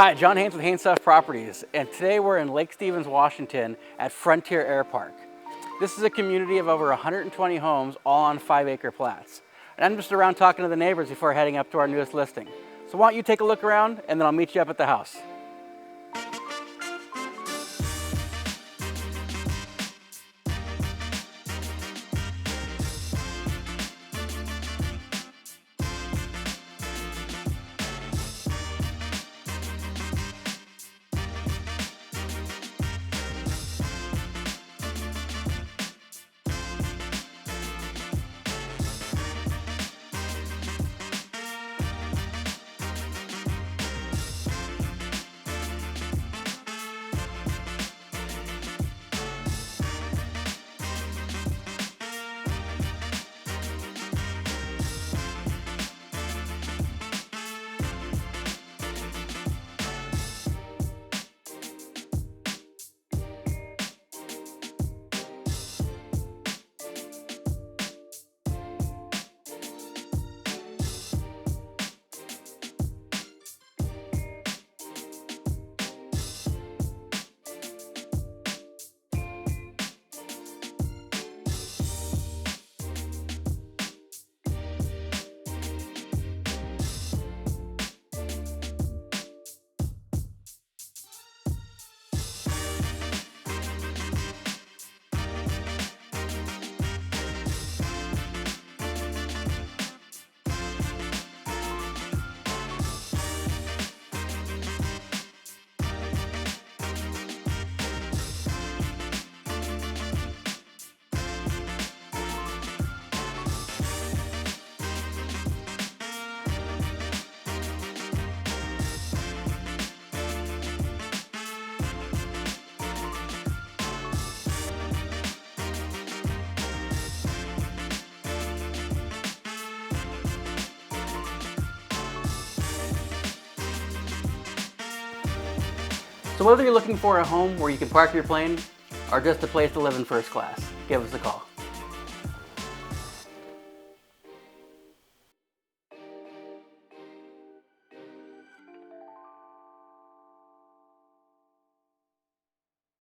Hi, John Haynes with Haynes Stuff Properties, and today we're in Lake Stevens, Washington at Frontier Air Park. This is a community of over 120 homes, all on 5-acre plats. And I'm just around talking to the neighbors before heading up to our newest listing. So why don't you take a look around, and then I'll meet you up at the house. So whether you're looking for a home where you can park your plane or just a place to live in first class, give us a call.